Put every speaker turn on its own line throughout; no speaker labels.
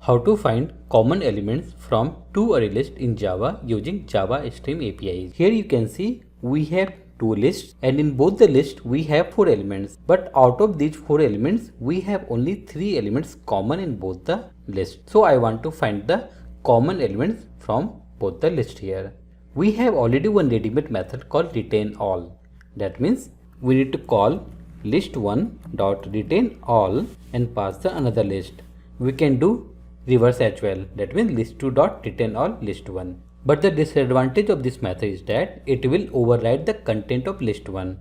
How to find common elements from two array lists in Java using Java Stream APIs. Here you can see we have two lists, and in both the lists we have 4 elements, but out of these 4 elements we have only 3 elements common in both the lists. So I want to find the common elements from both the lists here. We have already one ready-made method called retain all. That means we need to call list1.retain all and pass the another list. We can do reverse as well. That means list2.retain all list1. But the disadvantage of this method is that it will override the content of list1.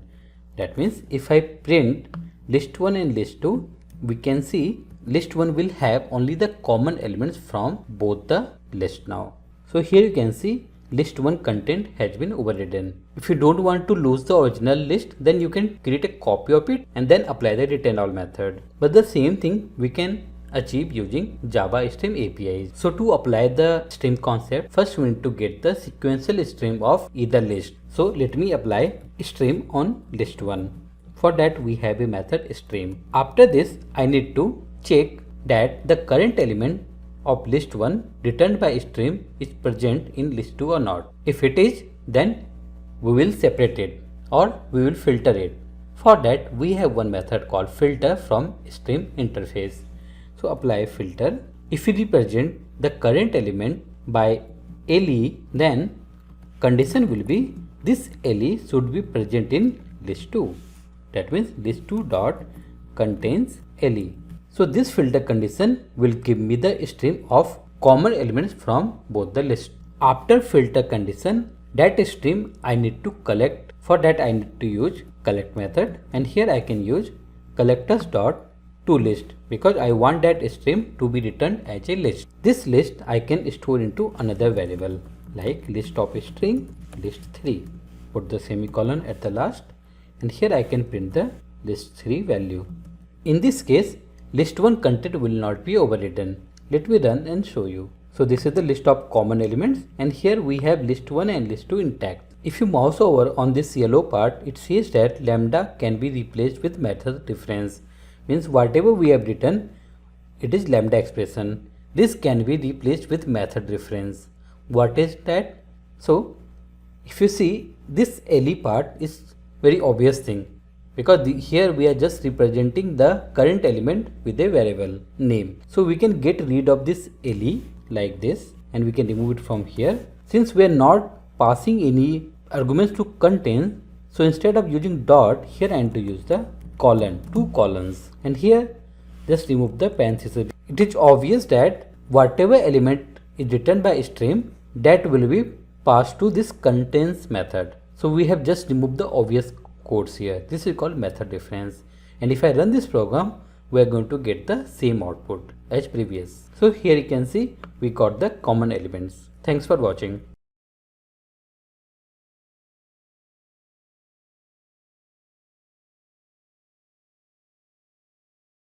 That means if I print list1 and list2, we can see list1 will have only the common elements from both the lists now. So here you can see list1 content has been overridden. If you don't want to lose the original list, then you can create a copy of it and then apply the retain all method. But the same thing we can achieve using Java Stream APIs. So to apply the stream concept, first we need to get the sequential stream of either list. So let me apply stream on list1. For that we have a method stream. After this I need to check that the current element of list1 returned by stream is present in list2 or not. If it is, then we will separate it or we will filter it. For that we have one method called filter from stream interface. So apply filter. If we represent the current element by LE, then condition will be this LE should be present in list2. That means list2 dot contains LE. So this filter condition will give me the stream of common elements from both the lists. After filter condition, that stream I need to collect. For that I need to use collect method, and here I can use collectors.toList because I want that stream to be returned as a list. This list I can store into another variable like list of string list3. Put the semicolon at the last, and here I can print the list3 value. In this case, list1 content will not be overridden. Let me run and show you. So this is the list of common elements, and here we have list1 and list2 intact. If you mouse over on this yellow part, it says that lambda can be replaced with method reference. Means whatever we have written, it is lambda expression. This can be replaced with method reference. What is that? So if you see, this LE part is very obvious thing, because here we are just representing the current element with a variable name. So we can get rid of this LE like this, and we can remove it from here. Since we are not passing any arguments to contain, so instead of using dot, here I am to use the colon, 2 colons, and here just remove the parenthesis. It is obvious that whatever element is written by stream, that will be passed to this contains method. So we have just removed the obvious codes here. This is called method reference, and if I run this program, we are going to get the same output as previous. So here you can see we got the common elements. Thanks for watching.